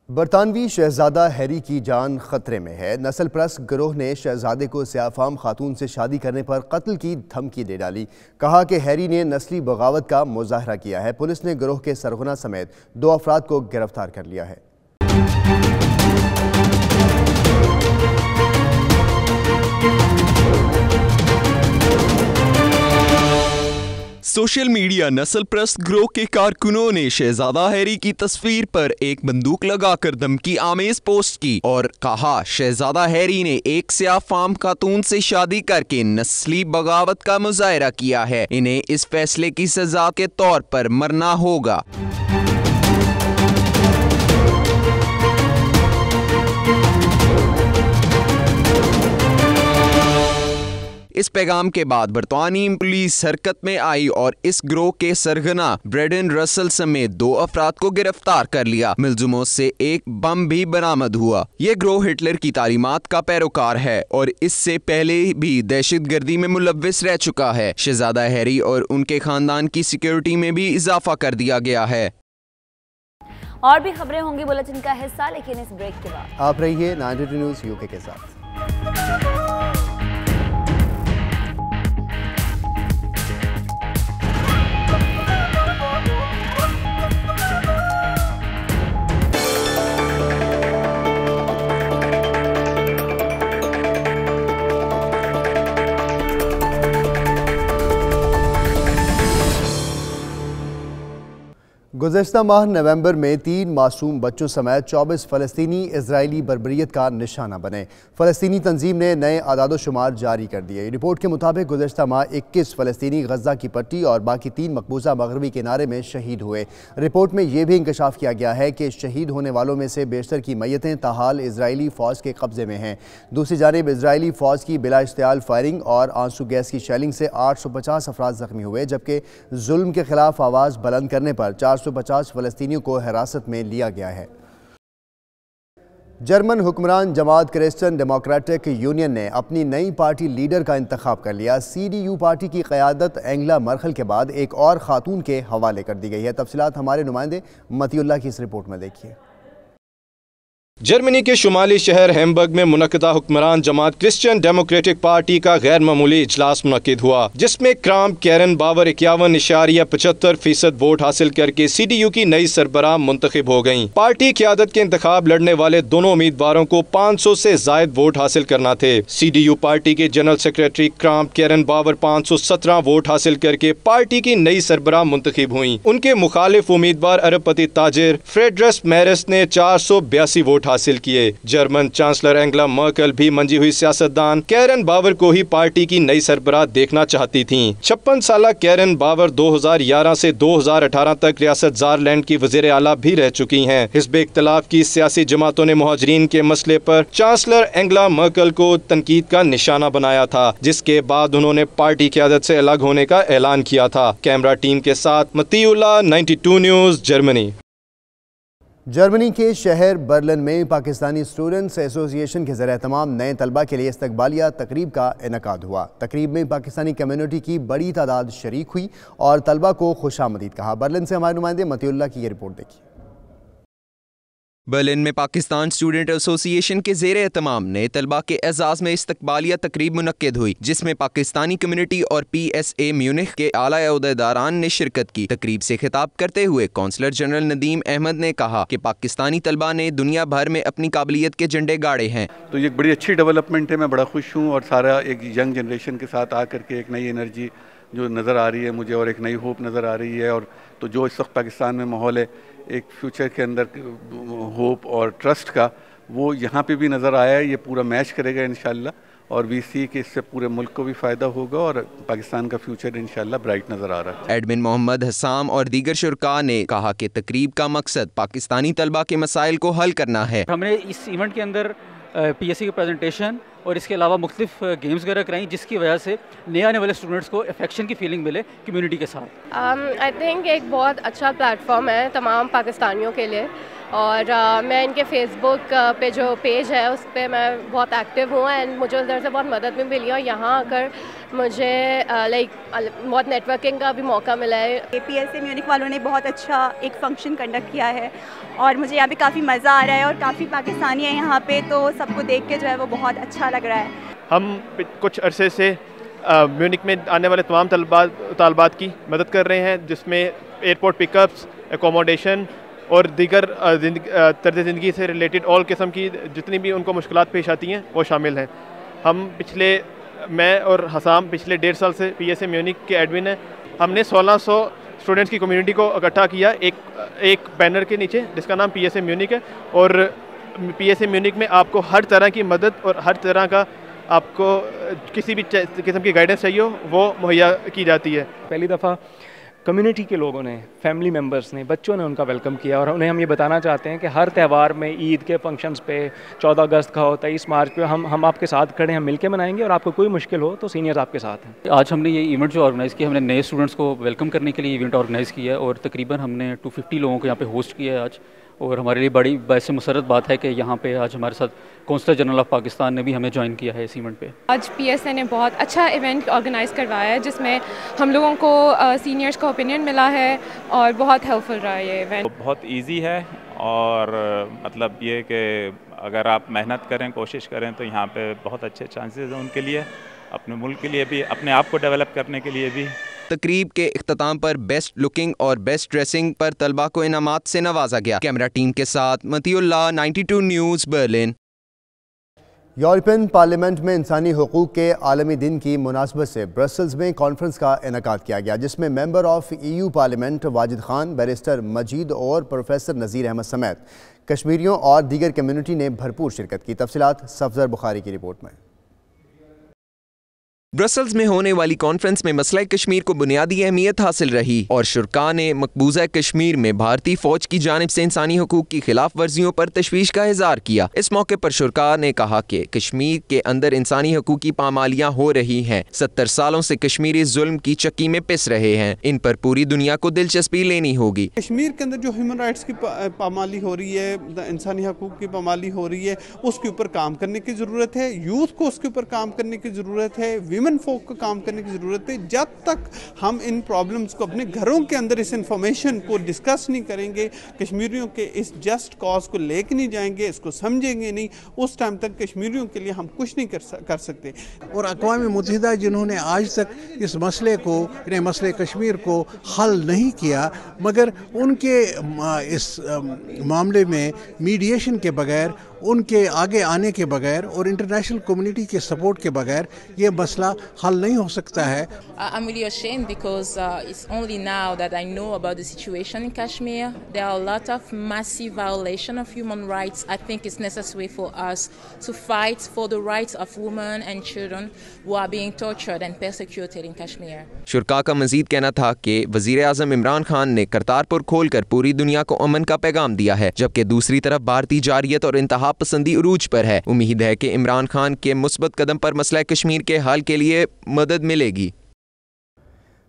बरतानवी शहजादा हैरी की जान खतरे में है। नस्ल परस्त गिरोह ने शहजादे को सियाफाम खातून से शादी करने पर कत्ल की धमकी दे डाली। कहा कि हैरी ने नस्ली बगावत का मुजाहरा किया है। पुलिस ने गिरोह के सरगना समेत 2 अफराद को गिरफ्तार कर लिया है। सोशल मीडिया नस्ल परस्त गिरोह के कारकुनों ने शहजादा हैरी की तस्वीर पर एक बंदूक लगाकर धमकी आमेज पोस्ट की और कहा शहजादा हैरी ने एक सियाफाम खातून से शादी करके नस्ली बगावत का मुजाहरा किया है। इन्हें इस फैसले की सजा के तौर पर मरना होगा। इस पैगाम के बाद बरतानी पुलिस हरकत में आई और इस गिरोह के सरगना ब्रेडन रसल समेत 2 अफराद को गिरफ्तार कर लिया। मुलजिमों से एक बम भी बरामद हुआ। ये गिरोह हिटलर की तालीमात का पैरोकार है और इससे पहले भी दहशतगर्दी में मुलव्विस रह चुका है। शहजादा हैरी और उनके खानदान की सिक्योरिटी में भी इजाफा कर दिया गया है। और भी खबरें होंगी बुलेटिन का हिस्सा, लेकिन इस ब्रेक के बाद आप रहिए 92 न्यूज़ यूके के साथ। गुज़श्ता माह नवंबर में 3 मासूम बच्चों समेत 24 फ़लस्तीनी इजरायली बर्बरियत का निशाना बने। फ़लस्तीनी तंजीम ने नए आदादोशुमार जारी कर दिए। रिपोर्ट के मुताबिक गुज़श्ता माह 21 फ़लस्तीनी गज़ा की पट्टी और बाकी 3 मकबूजा मगरबी किनारे में शहीद हुए। रिपोर्ट में यह भी इंकशाफ किया गया है कि शहीद होने वालों में से बेशतर की मैयतें ताहाल इजरायली फ़ौज के कब्ज़े में हैं। दूसरी जानिब इजरायली फ़ौज की बिला इश्तियाल फायरिंग और आंसू गैस की शेलिंग से 850 अफराद ज़ख्मी हुए, जबकि जुल्म के खिलाफ आवाज़ बुलंद करने पर 450 फ़लस्तीनियों को हिरासत में लिया गया है। जर्मन हुक्मरान जमात क्रिश्चियन डेमोक्रेटिक यूनियन ने अपनी नई पार्टी लीडर का इंतखाब कर लिया। CDU पार्टी की क़यादत एंगला मर्केल के बाद एक और खातून के हवाले कर दी गई है। तफसीलात हमारे नुमाइंदे मतीउल्लाह की इस रिपोर्ट में देखिए। जर्मनी के शुमाली शहर हैम्बर्ग में मुनक़दा हुक्मरान जमात क्रिश्चियन डेमोक्रेटिक पार्टी का गैर मामूली इजलास मुनक़िद हुआ, जिसमें क्राम्प कैरन बावर 51.75% वोट हासिल करके CDU की नई सरबराह मुंतखब हो गयी। पार्टी क़यादत के इंतखाब लड़ने वाले दोनों उम्मीदवारों को 500 से जायद वोट हासिल करना थे। CDU पार्टी के जनरल सेक्रेटरी क्राम्प कैरन बावर 517 वोट हासिल करके पार्टी की नई सरबराह मुंतखब हुई। उनके मुखालिफ उम्मीदवार अरबपति ताजिर फ्रेडरिक मेर्स ने 482 वोट हासिल किए। जर्मन चांसलर एंगला मर्केल भी मंजी हुई सियासतदान कैरन बावर को ही पार्टी की नई सरबराह देखना चाहती थीं। 56 साल कैरन बावर 2011 से 2018 तक रियासत ज़ारलैंड की वज़ीर आला भी रह चुकी हैं। हिज़्ब इख्तिलाफ की सियासी जमातों ने मुहाजिरीन के मसले पर चांसलर एंगला मर्केल को तनकीद का निशाना बनाया था, जिसके बाद उन्होंने पार्टी क़यादत से अलग होने का ऐलान किया था। कैमरा टीम के साथ मतीउल्लाह, 92 न्यूज़, जर्मनी। जर्मनी के शहर बर्लिन में पाकिस्तानी स्टूडेंट्स एसोसिएशन के ज़रिए तमाम नए तलबा के लिए इस्तकबालिया तकरीब का इनेकाद हुआ। तकरीब में पाकिस्तानी कम्युनिटी की बड़ी तादाद शरीक हुई और तलबा को खुशामदीद कहा। बर्लिन से हमारे नुमाइंदे मतीउल्लाह की ये रिपोर्ट देखिए। बर्लिन में पाकिस्तान स्टूडेंट एसोसिएशन के ज़ेरे एहतमाम नए तलबा के एजाज़ में इस्तकबालिया तकरीब मुनक्किद हुई, जिसमें पाकिस्तानी कम्युनिटी और PSA म्यूनिख के आला ओहदेदारान ने शिरकत की। तकरीब से खिताब करते हुए कौंसलर जनरल नदीम अहमद ने कहा कि पाकिस्तानी तलबा ने दुनिया भर में अपनी काबिलियत के झंडे गाड़े हैं। तो ये बड़ी अच्छी डेवलपमेंट है, मैं बड़ा खुश हूँ और सारा एक यंग जनरेशन के साथ आकर के एक नई एनर्जी जो नज़र आ रही है मुझे और एक नई होप नज़र आ रही है। और तो जो इस वक्त पाकिस्तान में माहौल है एक फ्यूचर के अंदर होप और ट्रस्ट का, वो यहाँ पे भी नज़र आया है। ये पूरा मैच करेगा इंशाल्लाह और वी सी के इससे पूरे मुल्क को भी फ़ायदा होगा और पाकिस्तान का फ्यूचर इंशाल्लाह ब्राइट नज़र आ रहा है। एडमिन मोहम्मद हसाम और दीगर शुरका ने कहा कि तकरीब का मकसद पाकिस्तानी तलबा के मसाइल को हल करना है। हमने इस इवेंट के अंदर PSA की प्रेजेंटेशन और इसके अलावा मुख्तलिफ गेम्स वगैरह कराई, जिसकी वजह से नए आने वाले स्टूडेंट्स को अफेक्शन की फीलिंग मिले कम्युनिटी के साथ। आई थिंक एक बहुत अच्छा प्लेटफॉर्म है तमाम पाकिस्तानियों के लिए और मैं इनके फेसबुक पे जो पेज है उस पर मैं बहुत एक्टिव हूँ एंड मुझे उधर से बहुत मदद भी मिली और यहाँ आकर मुझे लाइक बहुत नेटवर्किंग का भी मौका मिला है। PSA म्यूनिख वालों ने बहुत अच्छा एक फंक्शन कंडक्ट किया है और मुझे यहाँ पे काफ़ी मज़ा आ रहा है और काफ़ी पाकिस्तानी है यहाँ पे, तो सबको देख के जो है वो बहुत अच्छा लग रहा है। हम कुछ अरसे से म्यूनिख में आने वाले तमाम तालबात की मदद कर रहे हैं, जिसमें एयरपोर्ट पिकअप्स, एकोमोडेशन और दीगर तर्ज ज़िंदगी से रिलेटेड ऑल किस्म की जितनी भी उनको मुश्किलात पेश आती हैं वो शामिल हैं। मैं और हसाम पिछले 1.5 साल से PSA म्यूनिख के एडमिन हैं। हमने 1600 स्टूडेंट्स की कम्युनिटी को इकट्ठा किया एक बैनर के नीचे जिसका नाम PSA म्यूनिख है और PSA म्यूनिख में आपको हर तरह की मदद और हर तरह का आपको किसी भी किस्म की गाइडेंस चाहिए हो वो मुहैया की जाती है। पहली दफ़ा कम्युनिटी के लोगों ने, फैमिली मेम्बर्स ने, बच्चों ने उनका वेलकम किया और उन्हें हम ये बताना चाहते हैं कि हर त्यौहार में, ईद के फंक्शंस पे, 14 अगस्त का हो, 23 मार्च पे हम आपके साथ खड़े हैं, मिलके मनाएंगे और आपको कोई मुश्किल हो तो सीनियर्स आपके साथ हैं। आज हमने ये इवेंट जो ऑर्गेनाइज़ किया, हमने नए स्टूडेंट्स को वेलकम करने के लिए इवेंट ऑर्गेनाइज़ किया है और तकरीबन हमने 250 लोगों को यहाँ पे होस्ट किया है आज। और हमारे लिए बड़ी वैसे मुसरत बात है कि यहाँ पे आज हमारे साथ कौंसलर जनरल ऑफ पाकिस्तान ने भी हमें ज्वाइन किया है इस इवेंट पे। आज PSA ने बहुत अच्छा इवेंट ऑर्गेनाइज़ करवाया है जिसमें हम लोगों को सीनियर्स का ओपिनियन मिला है और बहुत हेल्पफुल रहा है ये इवेंट। बहुत इजी है और मतलब ये कि अगर आप मेहनत करें, कोशिश करें तो यहाँ पे बहुत अच्छे चांसेस हैं उनके लिए, अपने मुल्क के लिए भी, अपने आप को डेवलप करने के लिए भी। तकरीब के इख्तिताम पर बेस्ट लुकिंग और बेस्ट ड्रेसिंग पर तलबा को इनामात से नवाजा गया। कैमरा टीम के साथ Matiullah, 92 news, Berlin. European parliament में इंसानी हुकूक के आलमी दिन की मुनासबत से ब्रसल्स में कॉन्फ्रेंस का इनेकाद किया गया, जिसमें member of EU parliament Wajid Khan, barrister Majid और प्रोफेसर नज़ीर अहमद समेत कश्मीरियों और दीगर कम्युनिटी ने भरपूर शिरकत की। तफसीलात सफदर बुखारी की रिपोर्ट में। ब्रसल्स में होने वाली कॉन्फ्रेंस में मसला कश्मीर को बुनियादी अहमियत हासिल रही और शुरका ने मकबूजा कश्मीर में भारतीय फौज की जानिब से इंसानी हुकूक की खिलाफ वर्जियों पर तशवीश का इजहार किया। इस मौके पर शुरका ने कहा कि कश्मीर के अंदर इंसानी हुकूक की पामालियाँ हो रही हैं। 70 सालों से कश्मीरी जुल्म की चक्की में पिस रहे हैं। इन पर पूरी दुनिया को दिलचस्पी लेनी होगी। कश्मीर के अंदर जो ह्यूमन राइट्स की पामाली हो रही है, इंसानी हुकूक की पामाली हो रही है, उसके ऊपर काम करने की ज़रूरत है। यूथ को उसके ऊपर काम करने की ज़रूरत है। विमेन फोक को काम करने की ज़रूरत है। जब तक हम इन प्रॉब्लम्स को अपने घरों के अंदर इस इंफॉर्मेशन को डिस्कस नहीं करेंगे, कश्मीरियों के इस जस्ट कॉज को लेके नहीं जाएंगे, इसको समझेंगे नहीं, उस टाइम तक कश्मीरियों के लिए हम कुछ नहीं कर सकते। और अक़वाम मुत्तहिदा जिन्होंने आज तक इस मसले को, मसले कश्मीर को हल नहीं किया, मगर उनके इस मामले में मीडिएशन के बगैर, उनके आगे आने के बगैर और इंटरनेशनल कम्युनिटी के सपोर्ट के बगैर ये मसला हल नहीं हो सकता है। I'm really ashamed because it's only now that I know about the situation in Kashmir. There are a lot of massive violation of human rights. I think it's necessary for us to fight for the rights of women and children who are being tortured and persecuted in Kashmir. शुरका का मजीद कहना था कि वजीर आज़म इमरान खान ने करतारपुर खोलकर पूरी दुनिया को अमन का पैगाम दिया है, जबकि दूसरी तरफ भारतीय जारियत और इंतहा पसंदी उरूज पर है। उम्मीद है कि इमरान खान के मुस्बत कदम पर मसला कश्मीर के हल के लिए मदद मिलेगी।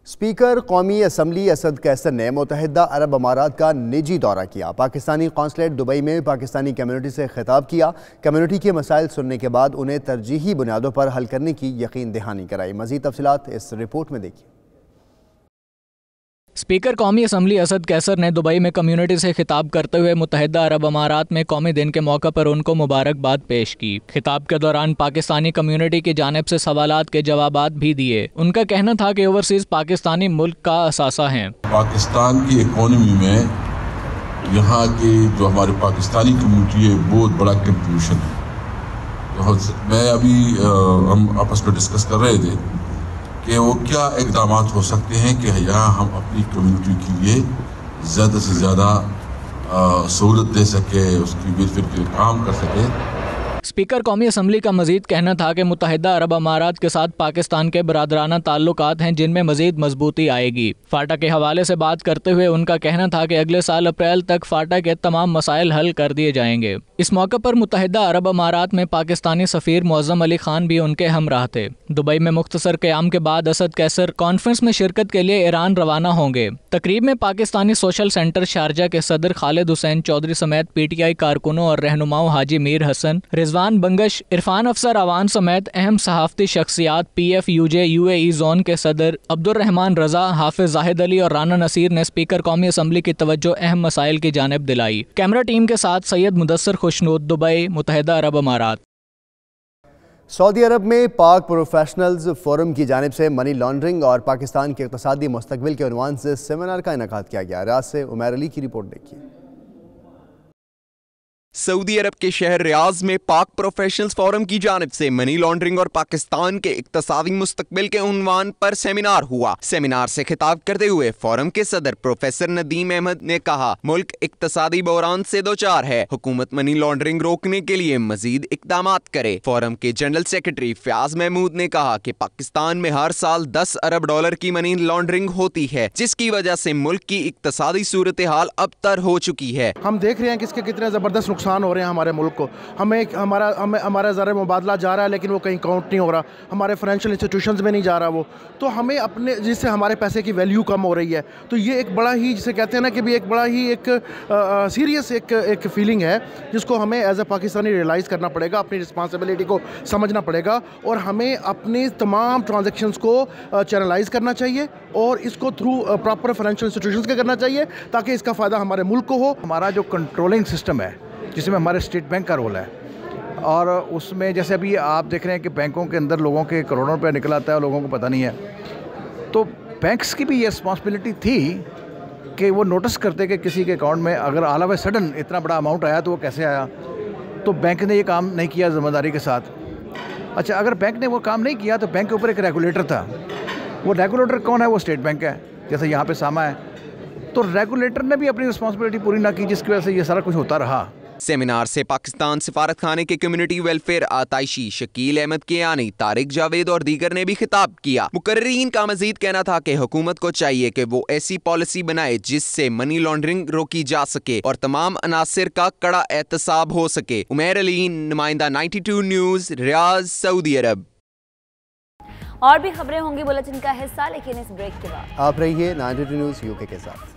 स्पीकर कौमी असम्बली असद कैसर ने मुत्तहिदा अरब अमारात का निजी दौरा किया। पाकिस्तानी कौंसलेट दुबई में पाकिस्तानी कम्युनिटी से खिताब किया। कम्युनिटी के मसाइल सुनने के बाद उन्हें तरजीही बुनियादों पर हल करने की यकीन दहानी कराई। मज़ीद तफसीलात इस रिपोर्ट में देखिए। स्पीकर कौमी असम्बली असद कैसर ने दुबई में कम्युनिटी से खिताब करते हुए मुत्तहिदा अरब अमारात में कौमी दिन के मौके पर उनको मुबारकबाद पेश की। खिताब के दौरान पाकिस्तानी कम्युनिटी की जानिब से सवालात के जवाबात भी दिए। उनका कहना था कि ओवरसीज पाकिस्तानी मुल्क का असासा हैं। पाकिस्तान की इकोनॉमी में यहाँ की जो हमारी पाकिस्तानी कम्युनिटी है बहुत बड़ा कंट्रीब्यूशन है। मैं अभी हम आपस में डिस्कस कर रहे थे कि वो क्या इकदाम हो सकते हैं कि यहाँ हम अपनी कम्युनिटी के लिए ज़्यादा से ज़्यादा सहूलत दे सके, उसकी वेलफेयर के लिए काम कर सके। स्पीकर कौमी असम्बली का मजीद कहना था कि मुत्तहिदा अरब अमारात के साथ पाकिस्तान के बरादराना ताल्लुकात हैं जिनमें मजीद मजबूती आएगी। फाटा के हवाले से बात करते हुए उनका कहना था कि अगले साल अप्रैल तक फाटा के तमाम मसाइल हल कर दिए जाएंगे। इस मौके पर मुत्तहिदा अरब अमारात में पाकिस्तानी सफ़ीर मौज़म अली खान भी उनके हमराह थे। दुबई में मुख्तसर क़याम के बाद असद कैसर कॉन्फ्रेंस में शिरकत के लिए ईरान रवाना होंगे। तकरीब में पाकिस्तानी सोशल सेंटर शारजा के सदर खालिद हुसैन चौधरी समेत PTI कारकुनों और रहनुमाओं हाजी मीर हसन, रिजवान बंगश, इरफान अफसर आवान समेत अहम सहाफ़ती शख्सियात, PFUJ UAE जोन के सदर अब्दुर्रहमान रजा, हाफिज जाहिद अली और राना नसीर ने स्पीकर कौमी असम्बली की तवज्जो अहम मसाइल की जानिब दिलाई। कैमरा टीम के साथ सैयद मुदस्सर खुशनूद, दुबई, मुत्तहिदा अरब अमारात। सऊदी अरब में पाक प्रोफेशनल्स फोरम की जानिब से मनी लॉन्ड्रिंग और पाकिस्तान के इक़्तिसादी मुस्तक़बिल के उन्वान से सेमिनार का इनेकाद किया गया। रियाद से उमैर अली की रिपोर्ट देखिए। सऊदी अरब के शहर रियाज में पाक प्रोफेशनल्स फोरम की जानिब से मनी लॉन्ड्रिंग और पाकिस्तान के इक़्तिसादी मुस्तक़बिल के उन्वान पर सेमिनार हुआ। सेमिनार से खिताब करते हुए फोरम के सदर प्रोफेसर नदीम अहमद ने कहा, मुल्क इक़्तिसादी बहरान से दो चार है, हुकूमत मनी लॉन्ड्रिंग रोकने के लिए मजीद इक़दामात करे। फोरम के जनरल सेक्रेटरी फयाज महमूद ने कहा कि पाकिस्तान में हर साल 10 अरब डॉलर की मनी लॉन्ड्रिंग होती है, जिसकी वजह से मुल्क की इक़्तिसादी सूरत हाल अबतर हो चुकी है। हम देख रहे हैं कि इसके कितने ज़बरदस्त नुकसान हो रहे हैं हमारे मुल्क को। हमारा ज़र मुबादला जा रहा है लेकिन वो कहीं काउंट नहीं हो रहा, हमारे फाइनेंशियल इंस्टीट्यूशंस में नहीं जा रहा वो, तो हमें अपने जिससे हमारे पैसे की वैल्यू कम हो रही है। तो ये एक बड़ा ही, जिसे कहते हैं ना कि भी एक बड़ा ही एक सीरियस एक फीलिंग है जिसको हमें एज ए पाकिस्तानी रियलाइज़ करना पड़ेगा, अपनी रिस्पॉन्सिबिलिटी को समझना पड़ेगा और हमें अपने तमाम ट्रांजेक्शन्स को चैनलाइज करना चाहिए और इसको थ्रू प्रॉपर फाइनेंशियल इंस्टीट्यूशंस के करना चाहिए ताकि इसका फ़ायदा हमारे मुल्क को हो। हमारा जो कंट्रोलिंग सिस्टम है जिसमें हमारे स्टेट बैंक का रोल है और उसमें जैसे अभी आप देख रहे हैं कि बैंकों के अंदर लोगों के करोड़ों रुपये निकल आता है और लोगों को पता नहीं है, तो बैंक्स की भी ये रिस्पॉन्सिबिलिटी थी कि वो नोटिस करते कि किसी के अकाउंट में अगर ऑल ऑफ ए सडन इतना बड़ा अमाउंट आया तो वो कैसे आया। तो बैंक ने ये काम नहीं किया ज़िम्मेदारी के साथ। अच्छा, अगर बैंक ने वो काम नहीं किया तो बैंक के ऊपर एक रेगुलेटर था। वो रेगुलेटर कौन है? वो स्टेट बैंक है, जैसे यहाँ पे सामा है। तो रेगुलेटर ने भी अपनी रिस्पॉन्सिबिलिटी पूरी ना की, जिसकी वजह से ये सारा कुछ होता रहा। सेमिनार से पाकिस्तान सिफारत खाने के कम्युनिटी वेलफेयर आताइशी शकील अहमद कियानी, तारिक जावेद और दीगर ने भी खिताब किया। मुकर्रीन का मजीद कहना था कि हुकूमत को चाहिए कि वो ऐसी पॉलिसी बनाए जिससे मनी लॉन्ड्रिंग रोकी जा सके और तमाम अनासिर का कड़ा एहतसाब हो सके। उमैर अली, नुमाइंदा 92 न्यूज़, रियाद, सऊदी अरब। और भी खबरें होंगी बुलेटिन का हिस्सा, लेकिन इस ब्रेक के बाद आप रहिए 92 न्यूज़ यूके के साथ।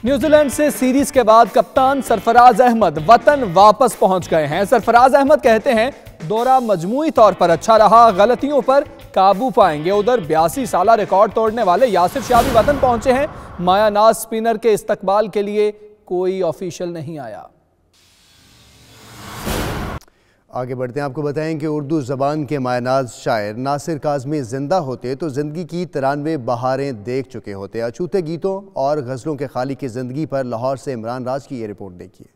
न्यूजीलैंड से सीरीज के बाद कप्तान सरफराज अहमद वतन वापस पहुंच गए हैं। सरफराज अहमद कहते हैं दौरा मजमूई तौर पर अच्छा रहा, गलतियों पर काबू पाएंगे। उधर 82 साला रिकॉर्ड तोड़ने वाले यासिर शाह भी वतन पहुंचे हैं। मायानाज स्पिनर के इस्तकबाल के लिए कोई ऑफिशियल नहीं आया। आगे बढ़ते हैं, आपको बताएं कि उर्दू ज़बान के मायनाज शायर नासिर काज़मी ज़िंदा होते तो ज़िंदगी की 93 बहारें देख चुके होते। अछूते गीतों और गज़लों के खाली की ज़िंदगी पर लाहौर से इमरान राज की ये रिपोर्ट देखिए।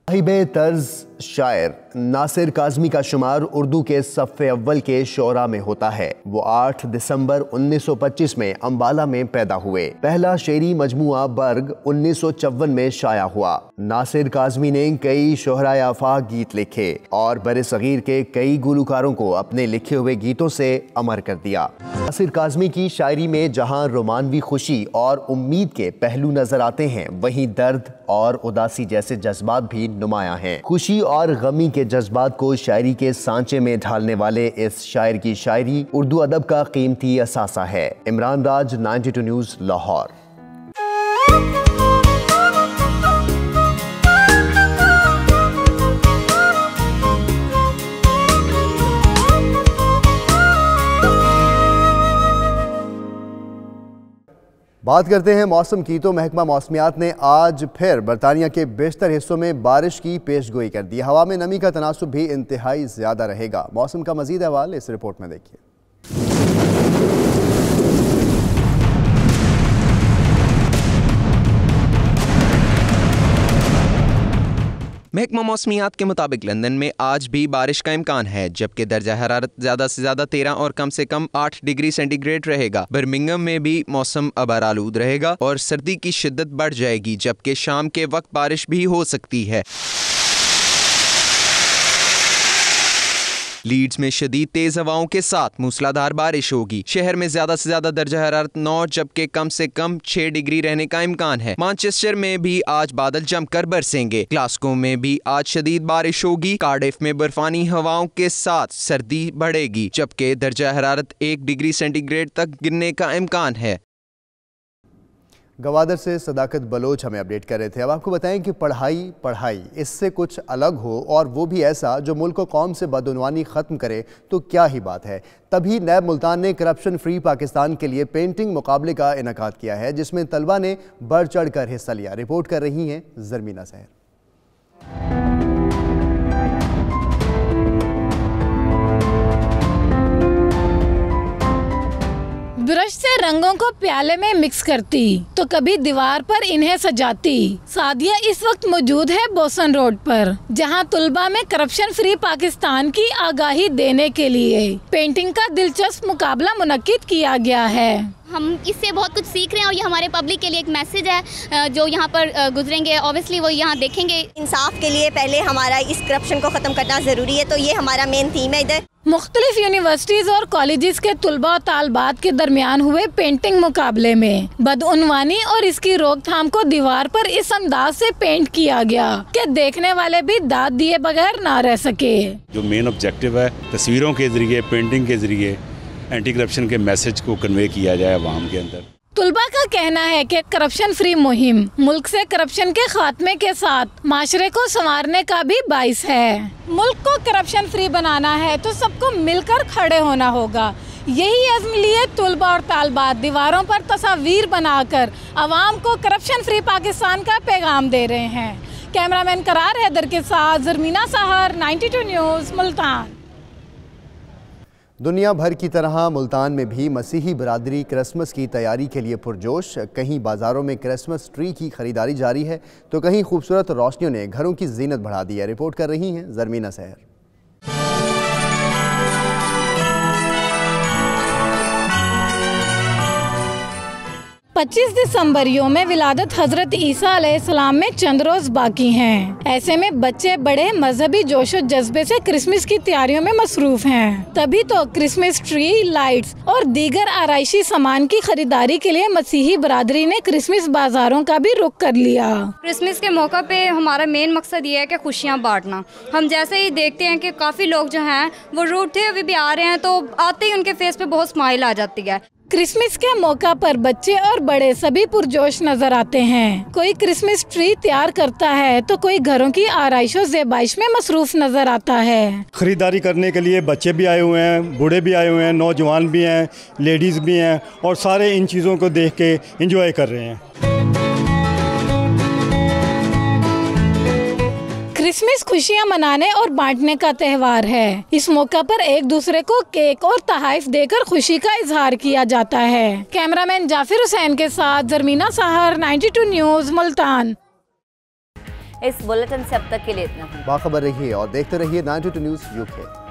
साहिबे तर्ज शायर नासिर काज़मी का शुमार उर्दू के सफ़े अव्वल के शोरा में होता है। वो 8 दिसंबर 1925 में अम्बाला में पैदा हुए। पहला शेरी मजमुआ बर्ग 1954 में शाया हुआ। नासिर काज़मी ने कई शोहराए आफाक गीत लिखे और बरे सगीर के कई गुलकारों को अपने लिखे हुए गीतों से अमर कर दिया। नासिर काज़मी की शायरी में जहाँ रोमानवी खुशी और उम्मीद के पहलू नजर आते हैं, वहीं दर्द और उदासी जैसे जज्बात भी नुमाया हैं। खुशी और गमी के जज्बात को शायरी के सांचे में ढालने वाले इस शायर की शायरी उर्दू अदब का कीमती असासा है। इमरान राज, 92 न्यूज़, लाहौर। बात करते हैं मौसम की, तो महकमा मौसमियात ने आज फिर बरतानिया के बेशतर हिस्सों में बारिश की पेशगोई कर दी। हवा में नमी का तनासुब भी इंतहाई ज़्यादा रहेगा। मौसम का मज़ीद अहवाल इस रिपोर्ट में देखिए। महकमा मौसमियात के मुताबिक लंदन में आज भी बारिश का इम्कान है, जबकि दर्जा हरारत ज़्यादा से ज़्यादा 13 और कम से कम 8 डिग्री सेंटीग्रेड रहेगा। बर्मिंघम में भी मौसम अबार आलूद रहेगा और सर्दी की शिद्दत बढ़ जाएगी, जबकि शाम के वक्त बारिश भी हो सकती है। लीड्स में शदीद तेज हवाओं के साथ मूसलाधार बारिश होगी। शहर में ज्यादा से ज्यादा दर्जा हरारत 9 जबकि कम से कम 6 डिग्री रहने का इम्कान है। मैनचेस्टर में भी आज बादल जमकर बरसेंगे। ग्लासगो में भी आज शदीद बारिश होगी। कार्डिफ में बर्फानी हवाओं के साथ सर्दी बढ़ेगी, जबकि दर्जा हरारत 1 डिग्री सेंटीग्रेड तक गिरने का इम्कान है। गवादर से सदाकत बलोच हमें अपडेट कर रहे थे। अब आपको बताएं कि पढ़ाई इससे कुछ अलग हो और वो भी ऐसा जो मुल्क को कौम से बदउनवानी ख़त्म करे तो क्या ही बात है। तभी नैब मुल्तान ने करप्शन फ्री पाकिस्तान के लिए पेंटिंग मुकाबले का इनेकाद किया है, जिसमें तलबा ने बढ़ चढ़ कर हिस्सा लिया। रिपोर्ट कर रही हैं ज़रमीना सहर। ब्रश से रंगों को प्याले में मिक्स करती तो कभी दीवार पर इन्हें सजाती। सादिया इस वक्त मौजूद है बोसन रोड पर, जहां तुलबा में करप्शन फ्री पाकिस्तान की आगाही देने के लिए पेंटिंग का दिलचस्प मुकाबला मुनक्किद किया गया है। हम इससे बहुत कुछ सीख रहे हैं और ये हमारे पब्लिक के लिए एक मैसेज है। जो यहाँ पर गुजरेंगे ऑब्वियसली वो यहाँ देखेंगे। इंसाफ के लिए पहले हमारा इस करप्शन को ख़त्म करना ज़रूरी है, तो ये हमारा मेन थीम है। इधर मुख्तलिफ यूनिवर्सिटीज और कॉलेजेस के तुलबा और तालबात के दरमियान हुए पेंटिंग मुकाबले में बदउनवानी और इसकी रोकथाम को दीवार पर इस अंदाज से पेंट किया गया कि देखने वाले भी दाद दिए बगैर ना रह सके। जो मेन ऑब्जेक्टिव है, तस्वीरों के जरिए, पेंटिंग के जरिए एंटी करप्शन के मैसेज को कन्वे किया जाए अवाम के अंदर। तुलबा का कहना है कि करप्शन फ्री मुहिम मुल्क से करप्शन के खात्मे के साथ माशरे को संवारने का भी बाइस है। मुल्क को करप्शन फ्री बनाना है तो सबको मिलकर खड़े होना होगा। यही अज़्म लिए तुलबा और तालबात दीवारों पर तस्वीर बनाकर आवाम को करप्शन फ्री पाकिस्तान का पैगाम दे रहे हैं। कैमरामैन करार हैदर के साथ ज़रमीना सहर, 92 न्यूज़, मुल्तान। दुनिया भर की तरह मुल्तान में भी मसीही बरादरी क्रिसमस की तैयारी के लिए पुरजोश। कहीं बाज़ारों में क्रिसमस ट्री की खरीदारी जारी है तो कहीं खूबसूरत रोशनियों ने घरों की जीनत बढ़ा दी है। रिपोर्ट कर रही हैं ज़रमीना सहर। 25 दिसंबर योम विलादत हजरत ईसा अलैहिस्सलाम में चंद रोज बाकी हैं। ऐसे में बच्चे बड़े मजहबी जोशो जज्बे से क्रिसमस की तैयारियों में मसरूफ हैं। तभी तो क्रिसमस ट्री, लाइट्स और दीगर आराइशी सामान की खरीदारी के लिए मसीही बरादरी ने क्रिसमस बाजारों का भी रुख कर लिया। क्रिसमस के मौका पे हमारा मेन मकसद ये है कि खुशियाँ बांटना। हम जैसे ही देखते हैं कि काफ़ी लोग जो हैं वो रूट थे अभी भी आ रहे हैं, तो आते ही उनके फेस पे बहुत स्माइल आ जाती है। क्रिसमस के मौका पर बच्चे और बड़े सभी पुरजोश नजर आते हैं। कोई क्रिसमस ट्री तैयार करता है तो कोई घरों की आराइश और ज़ेबाइश में मसरूफ नजर आता है। खरीदारी करने के लिए बच्चे भी आए हुए हैं, बूढ़े भी आए हुए हैं, नौजवान भी हैं, लेडीज़ भी हैं और सारे इन चीज़ों को देख के एंजॉय कर रहे हैं। क्रिसमस खुशियां मनाने और बांटने का त्यौहार है। इस मौका पर एक दूसरे को केक और तोहफे देकर खुशी का इजहार किया जाता है। कैमरामैन जाफिर हुसैन के साथ ज़रमीना सहर, 92 न्यूज़, मुल्तान। इस बुलेटिन से अब तक के लिए इतना ही। बाखबर रहिए और देखते रहिए 92 न्यूज़ यूके।